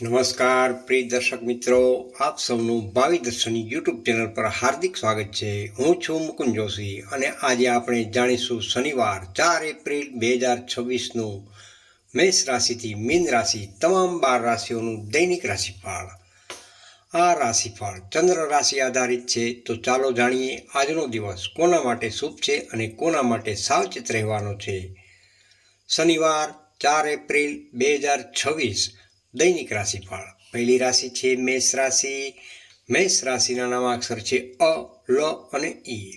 નમસ્કાર પ્રિય દર્શક મિત્રો, આપ સૌનું ભાવિ દર્શનની યુટ્યુબ ચેનલ પર હાર્દિક સ્વાગત છે. હું છું મુકુંદ જોશી અને આજે આપણે જાણીશું શનિવાર 4 એપ્રિલ 2026નું મેષ રાશિથી મીન રાશિ તમામ 12 રાશિઓનું દૈનિક રાશિફળ. આ રાશિફળ ચંદ્ર રાશિ આધારિત છે, તો ચાલો જાણીએ આજનો દિવસ કોના માટે શુભ છે અને કોના માટે સાવચેત રહેવાનો છે. શનિવાર 4 એપ્રિલ 2026 દૈનિક રાશિફળ. પહેલી રાશિ છે મેષ રાશિ. મેષ રાશિના નામાક્ષર છે અ, લ અને ઈ.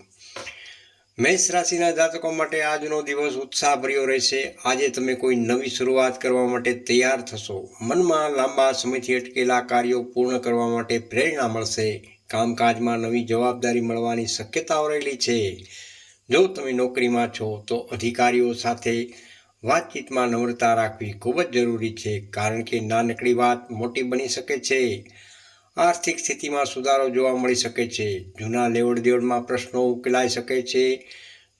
મેષ રાશિના જાતકો માટે આજનો દિવસ ઉત્સાહભર્યો રહેશે. આજે તમે કોઈ નવી શરૂઆત કરવા માટે તૈયાર થશો. મનમાં લાંબા સમયથી અટકેલા કાર્યો પૂર્ણ કરવા માટે પ્રેરણા મળશે. કામકાજમાં નવી જવાબદારી મળવાની શક્યતાઓ રહેલી છે. જો તમે નોકરીમાં છો તો અધિકારીઓ સાથે વાતચીતમાં નમ્રતા રાખવી ખૂબ જ જરૂરી છે, કારણ કે નાનકડી વાત મોટી બની શકે છે. આર્થિક સ્થિતિમાં સુધારો જોવા મળી શકે છે. જૂના લેવડ દેવડમાં પ્રશ્નો ઉકેલાઈ શકે છે.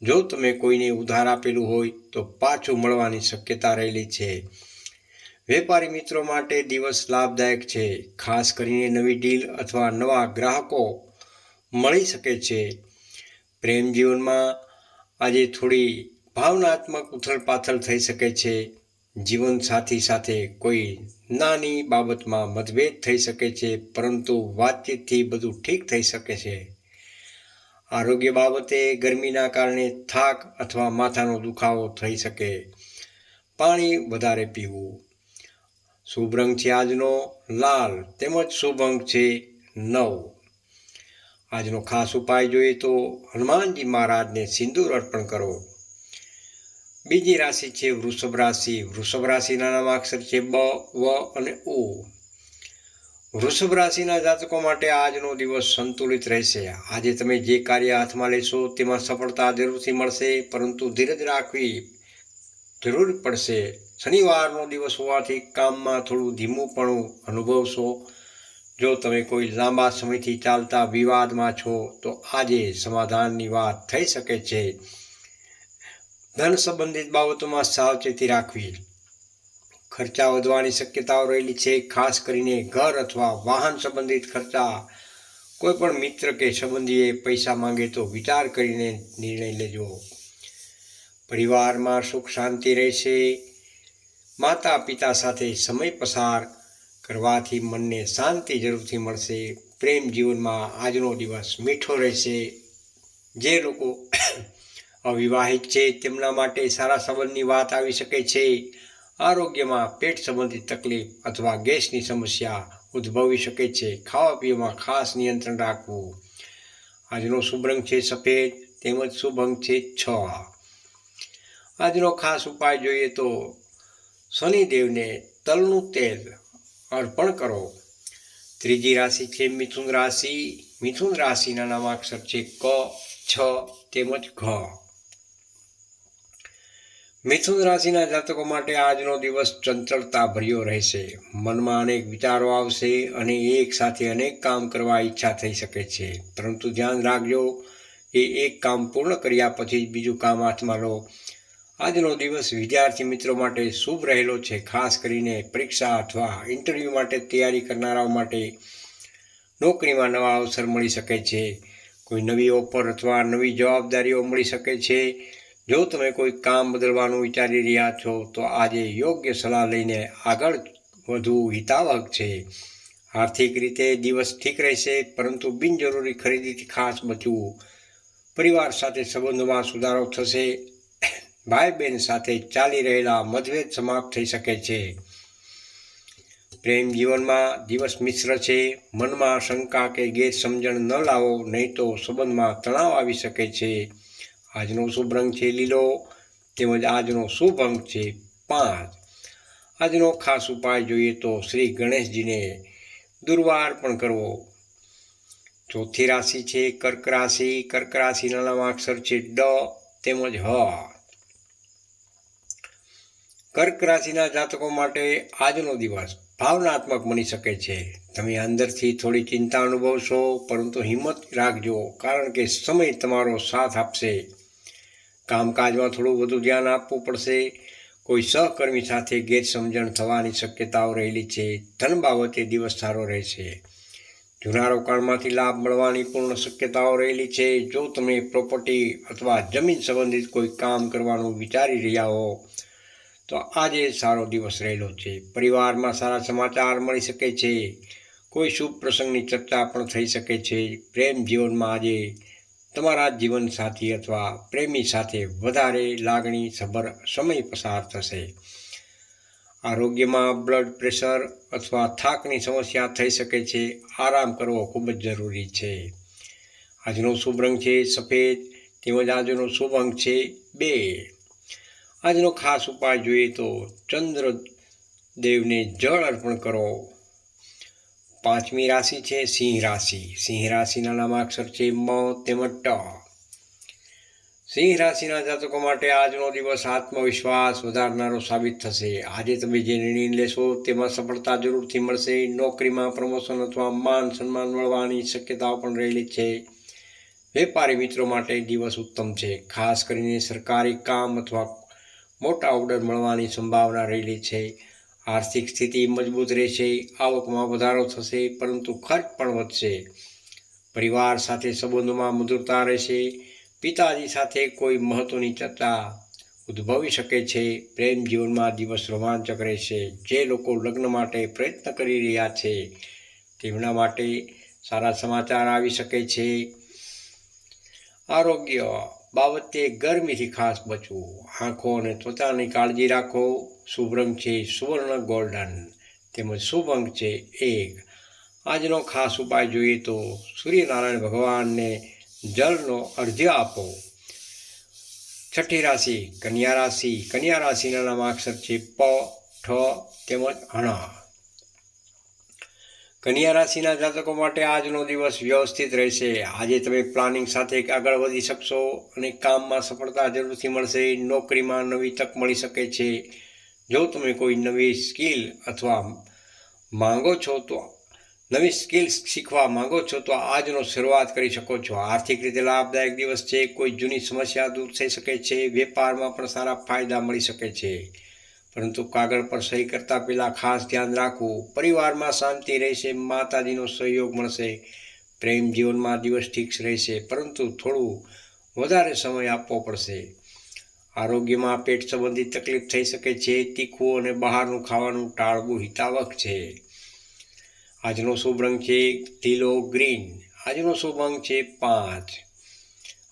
જો તમે કોઈને ઉધાર આપેલું હોય તો પાછું મળવાની શક્યતા રહેલી છે. વેપારી મિત્રો માટે દિવસ લાભદાયક છે. ખાસ કરીને નવી ડીલ અથવા નવા ગ્રાહકો મળી શકે છે. પ્રેમ જીવનમાં આજે થોડી ભાવનાત્મક ઉથલપાથલ થઈ શકે છે. જીવનસાથી સાથે કોઈ નાની બાબતમાં મતભેદ થઈ શકે છે, પરંતુ વાતચીતથી બધું ઠીક થઈ શકે છે. આરોગ્ય બાબતે ગરમીના કારણે થાક અથવા માથાનો દુખાવો થઈ શકે. પાણી વધારે પીવું. શુભ રંગ છે આજનો લાલ, તેમજ શુભ અંક છે 9. આજનો ખાસ ઉપાય જોઈએ તો હનુમાનજી મહારાજને સિંદૂર અર્પણ કરો. બીજી રાશિ છે વૃષભ રાશિ. વૃષભ રાશિના નામાક્ષર છે બ, વ અને ઉ. વૃષભ રાશિના જાતકો માટે આજનો દિવસ સંતુલિત રહેશે. આજે તમે જે કાર્ય હાથમાં લેશો તેમાં સફળતા જરૂરથી મળશે, પરંતુ ધીરજ રાખવી જરૂર પડશે. શનિવારનો દિવસ હોવાથી કામમાં થોડું ધીમુંપણું અનુભવશો. જો તમે કોઈ લાંબા સમયથી ચાલતા વિવાદમાં છો તો આજે સમાધાનની વાત થઈ શકે છે. ધન સંબંધિત બાબતોમાં સાવચેતી રાખવી. ખર્ચા વધવાની શક્યતાઓ રહેલી છે. ખાસ કરીને ઘર અથવા વાહન સંબંધિત ખર્ચા. કોઈ પણ મિત્ર કે સંબંધીએ પૈસા માંગે તો વિચાર કરીને નિર્ણય લેજો. પરિવારમાં સુખ શાંતિ રહેશે. માતા પિતા સાથે સમય પસાર કરવાથી મનને શાંતિ જરૂરથી મળશે. પ્રેમ જીવનમાં આજનો દિવસ મીઠો રહેશે. જે લોકો અવિવાહિત છે તેમના માટે સારા સંબંધની વાત આવી શકે છે. આરોગ્યમાં પેટ સંબંધિત તકલીફ અથવા ગેસની સમસ્યા ઉદ્ભવી શકે છે. ખાવા પીવામાં ખાસ નિયંત્રણ રાખવું. આજનો શુભ રંગ છે સફેદ, તેમજ શુભ અંક છે 6. આજનો ખાસ ઉપાય જોઈએ તો શનિદેવને તલનું તેલ અર્પણ કરો. ત્રીજી રાશિ છે મિથુન રાશિ. મિથુન રાશિના નામાક્ષર છે ક, છ તેમજ ઘ. મિથુન રાશિના જાતકો માટે આજનો દિવસ ચંચળતા ભર્યો રહેશે. મનમાં અનેક વિચારો આવશે અને એક સાથે અનેક કામ કરવા ઈચ્છા થઈ શકે છે, પરંતુ ધ્યાન રાખજો કે એક કામ પૂર્ણ કર્યા પછી બીજું કામ હાથમાં લો. આજનો દિવસ વિદ્યાર્થી મિત્રો માટે શુભ રહેલો છે. ખાસ કરીને પરીક્ષા અથવા ઇન્ટરવ્યૂ માટે તૈયારી કરનારાઓ માટે નોકરીમાં નવા અવસર મળી શકે છે. કોઈ નવી ઓફર અથવા નવી જવાબદારીઓ મળી શકે છે. જો તમે કોઈ કામ બદલવાનું વિચારી રહ્યા છો તો આજે યોગ્ય સલાહ લઈને આગળ વધવું હિતાવહ છે. આર્થિક રીતે દિવસ ઠીક રહેશે, પરંતુ બિનજરૂરી ખરીદીથી ખાસ બચવું. પરિવાર સાથે સંબંધોમાં સુધારો થશે. ભાઈ બહેન સાથે ચાલી રહેલા મતભેદ સમાપ્ત થઈ શકે છે. પ્રેમ જીવનમાં દિવસ મિશ્ર છે. મનમાં શંકા કે ગેરસમજણ ન લાવો, નહીં તો સંબંધમાં તણાવ આવી શકે છે. આજનો શુભ રંગ છે લીલો, તેમજ આજનો શુભ અંક છે 5. આજનો ખાસ ઉપાય જોઈએ તો શ્રી ગણેશજીને દુર્વા અર્પણ કરવો. ચોથી રાશિ છે કર્ક રાશિ. કર્ક રાશિના નામાક્ષર છે ડ તેમજ હ. કર્ક રાશિના જાતકો માટે આજનો દિવસ ભાવનાત્મક બની શકે છે. તમે અંદરથી થોડી ચિંતા અનુભવશો, પરંતુ હિંમત રાખજો, કારણ કે સમય તમારો સાથ આપશે. કામકાજમાં થોડું વધુ ધ્યાન આપવું પડશે. કોઈ સહકર્મી સાથે ગેરસમજણ થવાની શક્યતાઓ રહેલી છે. ધન બાબતે દિવસ સારો રહેશે. જૂના રોકાણમાંથી લાભ મળવાની પૂર્ણ શક્યતાઓ રહેલી છે. જો તમે પ્રોપર્ટી અથવા જમીન સંબંધિત કોઈ કામ કરવાનું વિચારી રહ્યા હો તો આજે સારો દિવસ રહેલો છે. પરિવારમાં સારા સમાચાર મળી શકે છે. કોઈ શુભ પ્રસંગની ચર્ચા પણ થઈ શકે છે. પ્રેમ જીવનમાં આજે તમારા જીવનસાથી અથવા પ્રેમી સાથે વધારે લાગણીસભર સમય પસાર થશે. આરોગ્યમાં બ્લડ પ્રેશર અથવા થાકની સમસ્યા થઈ શકે છે. આરામ કરવો ખૂબ જ જરૂરી છે. આજનો શુભ રંગ છે સફેદ, તેમજ આજનો શુભ અંક છે 2. આજનો ખાસ ઉપાય જોઈએ તો ચંદ્રદેવને જળ અર્પણ કરો. 5મી રાશિ છે સિંહ રાશિ. સિંહ રાશિના નામાક્ષર છે મ તેમજ ટ. સિંહ રાશિના જાતકો માટે આજનો દિવસ આત્મવિશ્વાસ વધારનારો સાબિત થશે. આજે તમે જે નિર્ણય લેશો તેમાં સફળતા જરૂરથી મળશે. નોકરીમાં પ્રમોશન અથવા માન સન્માન મળવાની શક્યતાઓ પણ રહેલી છે. વેપારી મિત્રો માટે દિવસ ઉત્તમ છે. ખાસ કરીને સરકારી કામ અથવા મોટા ઓર્ડર મળવાની સંભાવના રહેલી છે. આર્થિક સ્થિતિ મજબૂત રહેશે. આવકમાં વધારો થશે, પરંતુ ખર્ચ પણ વધશે. પરિવાર સાથે સંબંધોમાં મધુરતા રહેશે. પિતાજી સાથે કોઈ મહત્વની ચર્ચા ઉદ્ભવી શકે છે. પ્રેમ જીવનમાં દિવસ રોમાંચક રહેશે. જે લોકો લગ્ન માટે પ્રયત્ન કરી રહ્યા છે તેમના માટે સારા સમાચાર આવી શકે છે. આરોગ્ય બાબતે ગરમીથી ખાસ બચવું. આંખો અને ત્વચાની કાળજી રાખો. શુભ રંગ છે સુવર્ણ ગોલ્ડન, તેમજ શુભ અંક છે 1. આજનો ખાસ ઉપાય જોઈએ તો સૂર્યનારાયણ ભગવાનને જળનો અર્ઘ્ય આપો. 6ઠી રાશિ કન્યા રાશિ. કન્યા રાશિના નામાક્ષર છે પ, ઠ તેમજ હણ. કન્યા રાશિના જાતકો માટે આજનો દિવસ વ્યવસ્થિત રહેશે. આજે તમે પ્લાનિંગ સાથે આગળ વધી શકશો અને કામમાં સફળતા જરૂરથી મળશે. નોકરીમાં નવી તક મળી શકે છે. જો તમે કોઈ નવી સ્કિલ અથવા માંગો છો તો નવી સ્કિલ્સ શીખવા માંગો છો તો આજનો શરૂઆત કરી શકો છો. આર્થિક રીતે લાભદાયક દિવસ છે. કોઈ જૂની સમસ્યા દૂર થઈ શકે છે. વેપારમાં પણ સારા ફાયદા મળી શકે છે, પરંતુ કાગળ પર સહી કરતા પહેલાં ખાસ ધ્યાન રાખવું. પરિવારમાં શાંતિ રહેશે. માતાજીનો સહયોગ મળશે. પ્રેમ જીવનમાં દિવસ ઠીક રહેશે, પરંતુ થોડું વધારે સમય આપવો પડશે. આરોગ્યમાં પેટ સંબંધિત તકલીફ થઈ શકે છે. તીખું અને બહારનું ખાવાનું ટાળવું હિતાવહ છે. આજનો શુભ રંગ છે લીલો ગ્રીન. આજનો શુભ અંક છે 5.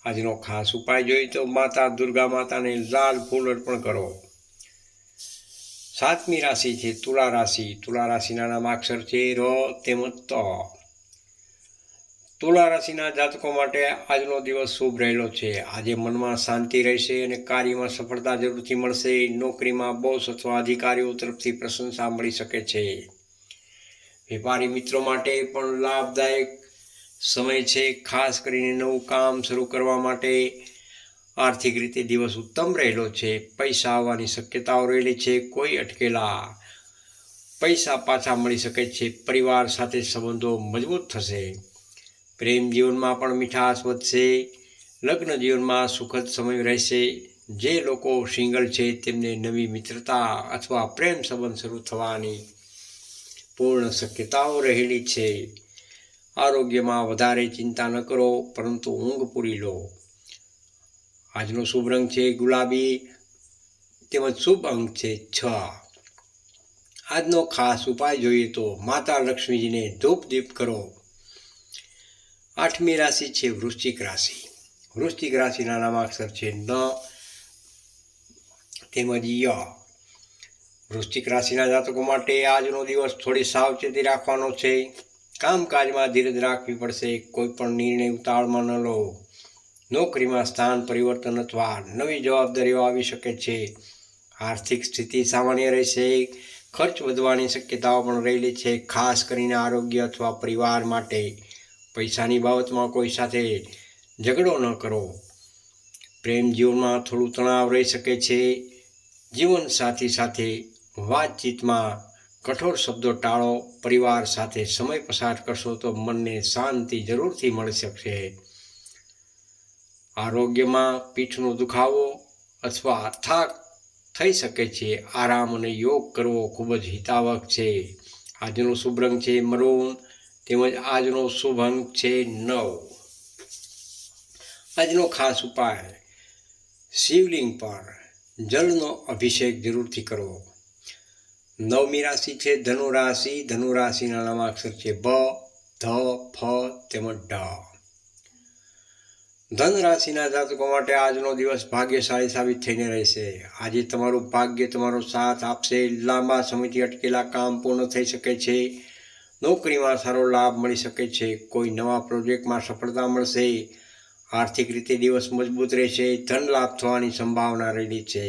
આજનો ખાસ ઉપાય જોઈએ તો માતા દુર્ગા માતાને લાલ ફૂલ અર્પણ કરો. 7મી રાશિ છે તુલા રાશિ. તુલા રાશિના નામાક્ષર છે ર તેમજ ત. તુલા રાશિના જાતકો માટે આજનો દિવસ શુભ રહેલો છે. આજે મનમાં શાંતિ રહેશે અને કાર્યમાં સફળતા જરૂરથી મળશે. નોકરીમાં બોસ અથવા અધિકારીઓ તરફથી પ્રશંસા મળી શકે છે. વેપારી મિત્રો માટે પણ લાભદાયક સમય છે. ખાસ કરીને નવું કામ શરૂ કરવા માટે આર્થિક રીતે દિવસ ઉત્તમ રહેલો છે. પૈસા આવવાની શક્યતાઓ રહેલી છે. કોઈ અટકેલા પૈસા પાછા મળી શકે છે. પરિવાર સાથે સંબંધો મજબૂત થશે. પ્રેમ જીવનમાં પણ મીઠાશ વધશે. લગ્ન જીવનમાં સુખદ સમય રહેશે. જે લોકો સિંગલ છે તેમને નવી મિત્રતા અથવા પ્રેમ સંબંધ શરૂ થવાની પૂર્ણ શક્યતાઓ રહેલી છે. આરોગ્યમાં વધારે ચિંતા ન કરો, પરંતુ ઊંઘ પૂરી લો. આજનો શુભ રંગ છે ગુલાબી, તેમજ શુભ અંક છે 6. આજનો ખાસ ઉપાય જોઈએ તો માતા લક્ષ્મીજીને ધૂપ દીપ કરો. 8મી રાશિ છે વૃશ્ચિક રાશિ. વૃશ્ચિક રાશિના નામાક્ષર છે ન તેમજ ય. વૃશ્ચિક રાશિના જાતકો માટે આજનો દિવસ થોડી સાવચેતી રાખવાનો છે. કામકાજમાં ધીરજ રાખવી પડશે. કોઈ પણ નિર્ણય ઉતાવળમાં ન લો. નોકરીમાં સ્થાન પરિવર્તન અથવા નવી જવાબદારીઓ આવી શકે છે. આર્થિક સ્થિતિ સામાન્ય રહેશે. ખર્ચ વધવાની શક્યતાઓ પણ રહેલી છે. ખાસ કરીને આરોગ્ય અથવા પરિવાર માટે પૈસાની બાબતમાં કોઈ સાથે ઝઘડો ન કરો. પ્રેમ જીવનમાં થોડું તણાવ રહી શકે છે. જીવનસાથી સાથે વાતચીતમાં કઠોર શબ્દો ટાળો. પરિવાર સાથે સમય પસાર કરશો તો મનને શાંતિ જરૂરથી મળી શકશે. આરોગ્યમાં પીઠનો દુખાવો અથવા થાક થઈ શકે છે. આરામ અને યોગ કરવો ખૂબ જ હિતાવહ છે. આજનો શુભ રંગ છે મરૂન, તેમજ આજનો શુભ અંક છે 9. આજનો ખાસ ઉપાય, શિવલિંગ પર જળનો અભિષેક જરૂરથી કરવો. 9મી રાશિ છે ધનુ રાશિ. ધનુ રાશિના નામાક્ષર છે બ, ધ, ફ તેમજ ઢ. ધન રાશિના જાતકો માટે આજનો દિવસ ભાગ્યશાળી સાબિત થઈને રહેશે. આજે તમારું ભાગ્ય તમારો સાથ આપશે. લાંબા સમયથી અટકેલા કામ પૂર્ણ થઈ શકે છે. નોકરીમાં સારો લાભ મળી શકે છે. કોઈ નવા પ્રોજેક્ટમાં સફળતા મળશે. આર્થિક રીતે દિવસ મજબૂત રહેશે. ધન લાભ થવાની સંભાવના રહેલી છે.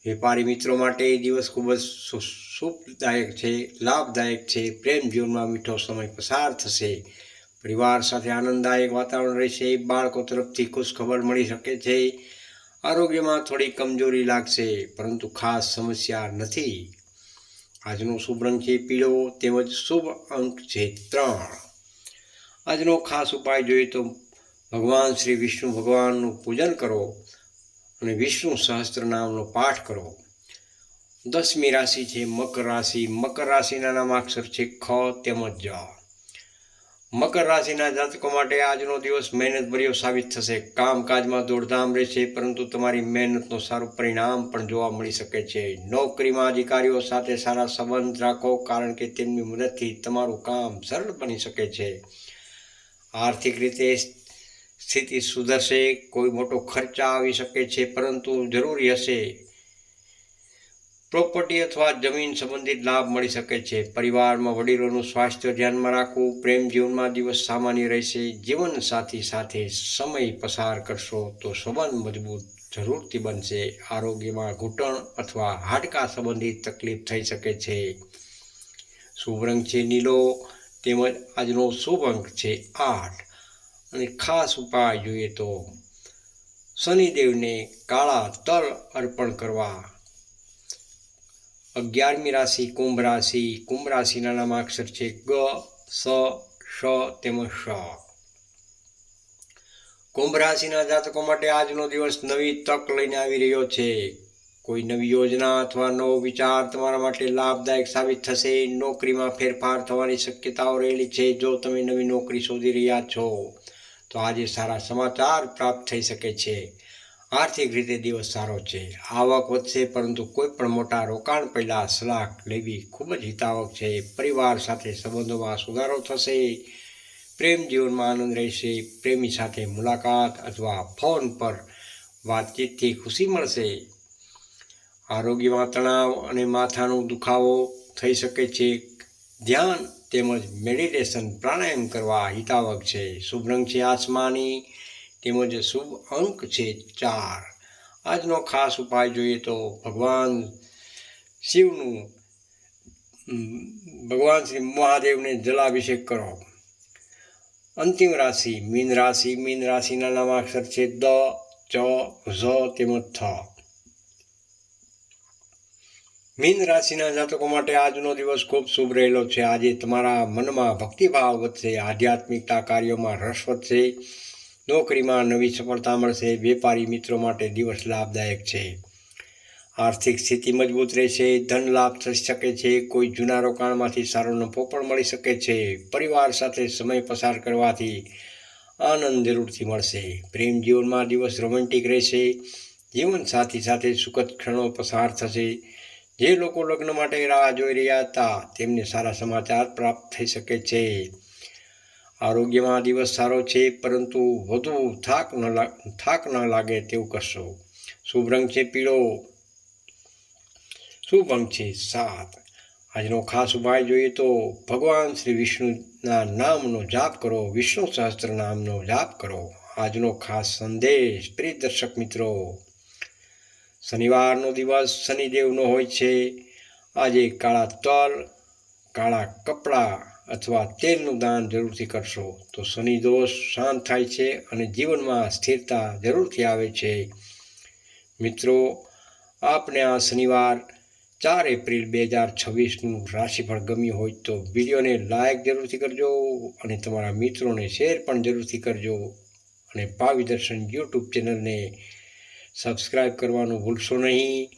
વેપારી મિત્રો માટે દિવસ ખૂબ જ શુભદાયક છે, લાભદાયક છે. પ્રેમ જીવનમાં મીઠો સમય પસાર થશે. પરિવાર સાથે આનંદદાયક વાતાવરણ રહેશે. બાળકો તરફથી ખુશખબર મળી શકે છે. આરોગ્યમાં થોડી કમજોરી લાગશે, પરંતુ ખાસ સમસ્યા નથી. આજનો શુભ રંગ છે પીળો, તેમજ શુભ અંક છે 3. આજનો ખાસ ઉપાય જોઈએ તો ભગવાન શ્રી વિષ્ણુ ભગવાનનું પૂજન કરો અને વિષ્ણુ સહસ્ત્ર નામનો પાઠ કરો. 10મી રાશિ છે મકર રાશિ. મકર રાશિના નામાક્ષર છે ખ તેમજ જ. મકર રાશિના જાતકો માટે આજનો દિવસ મહેનતભર્યો સાબિત થશે. કામકાજમાં દોડધામ રહેશે, પરંતુ તમારી મહેનતનું સારું પરિણામ પણ જોવા મળી શકે છે. નોકરીમાં અધિકારીઓ સાથે સારા સંબંધ રાખો, કારણ કે તેમની મદદથી તમારું કામ સરળ બની શકે છે. આર્થિક રીતે સ્થિતિ સુધરશે. કોઈ મોટો ખર્ચ આવી શકે છે, પરંતુ જરૂરી હશે પ્રોપર્ટી અથવા જમીન સંબંધિત લાભ મળી શકે છે. પરિવારમાં વડીલોનું સ્વાસ્થ્ય ધ્યાનમાં રાખવું. પ્રેમ જીવનમાં દિવસ સામાન્ય રહેશે. જીવનસાથી સાથે સમય પસાર કરશો તો સંબંધ મજબૂત જરૂરથી બનશે. આરોગ્યમાં ઘૂંટણ અથવા હાડકા સંબંધિત તકલીફ થઈ શકે છે. શુભ રંગ છે નીલો, તેમજ આજનો શુભ અંક છે 8. અને ખાસ ઉપાય જોઈએ તો શનિદેવને કાળા તલ અર્પણ કરવા. 11મી રાશિ કુંભ રાશિ. કુંભ રાશિના નામાક્ષર છે ગ, સ, શ તેમજ શ. કુંભ રાશિના જાતકો માટે આજનો દિવસ નવી તક લઈને આવી રહ્યો છે. કોઈ નવી યોજના અથવા નવો વિચાર તમારા માટે લાભદાયક સાબિત થશે. નોકરીમાં ફેરફાર થવાની શક્યતાઓ રહેલી છે. જો તમે નવી નોકરી શોધી રહ્યા છો તો આજે સારા સમાચાર પ્રાપ્ત થઈ શકે છે. આર્થિક રીતે દિવસ સારો છે. આવક વધશે, પરંતુ કોઈ પણ મોટા રોકાણ પહેલાં સલાહ લેવી ખૂબ જ હિતાવહ છે. પરિવાર સાથે સંબંધોમાં સુધારો થશે. પ્રેમ જીવનમાં આનંદ રહેશે. પ્રેમી સાથે મુલાકાત અથવા ફોન પર વાતચીતથી ખુશી મળશે. આરોગ્યમાં તણાવ અને માથાનો દુખાવો થઈ શકે છે. ધ્યાન તેમજ મેડિટેશન પ્રાણાયામ કરવા હિતાવહ છે. શુભ રંગ છે આસમાની, તેમજ શુભ અંક છે 4. આજનો ખાસ ઉપાય જોઈએ તો ભગવાન શ્રી મહાદેવને જલાભિષેક કરો. અંતિમ રાશિ મીન રાશિ. મીન રાશિના નામાક્ષર છે દ, ચ, ઝ તેમજ થ. મીન રાશિના જાતકો માટે આજનો દિવસ ખૂબ શુભ રહેલો છે. આજે તમારા મનમાં ભક્તિભાવ વધશે. આધ્યાત્મિકતા કાર્યોમાં રસ વધશે. નોકરીમાં નવી સફળતા મળશે. વેપારી મિત્રો માટે દિવસ લાભદાયક છે. આર્થિક સ્થિતિ મજબૂત રહેશે. ધન લાભ થઈ શકે છે. કોઈ જૂના રોકાણમાંથી સારો નફો પણ મળી શકે છે. પરિવાર સાથે સમય પસાર કરવાથી આનંદ જરૂરથી મળશે. પ્રેમ જીવનમાં દિવસ રોમેન્ટિક રહેશે. જીવનસાથી સાથે સુખદ ક્ષણો પસાર થશે. જે લોકો લગ્ન માટે રાહ જોઈ રહ્યા હતા તેમને સારા સમાચાર પ્રાપ્ત થઈ શકે છે. આરોગ્યમાં દિવસ સારો છે, પરંતુ વધુ થાક ન લાગે તેવું કરશો. શુભ રંગ છે પીળો, શુભ અંક છે 7. આજનો ખાસ ઉપાય જોઈએ તો ભગવાન શ્રી વિષ્ણુના નામનો જાપ કરો. વિષ્ણુ સહસ્ત્ર નામનો જાપ કરો. આજનો ખાસ સંદેશ પ્રિય દર્શક મિત્રો, શનિવારનો દિવસ શનિદેવનો હોય છે. આજે કાળા તલ, કાળા કપડાં અથવા તેલનું દાન જરૂરથી કરશો તો શનિ દોષ શાંત થાય છે અને જીવનમાં સ્થિરતા જરૂરથી આવે છે. મિત્રો, આપને આ શનિવાર 4 એપ્રિલ 2026નું રાશિફળ ગમ્યું હોય તો વિડીયોને લાઈક જરૂરથી કરજો અને તમારા મિત્રોને શેર પણ જરૂરથી કરજો. અને ભાવિ દર્શન યુટ્યુબ ચેનલને સબસ્ક્રાઈબ કરવાનું ભૂલશો નહીં.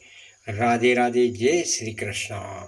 રાધે રાધે, જય શ્રી કૃષ્ણ.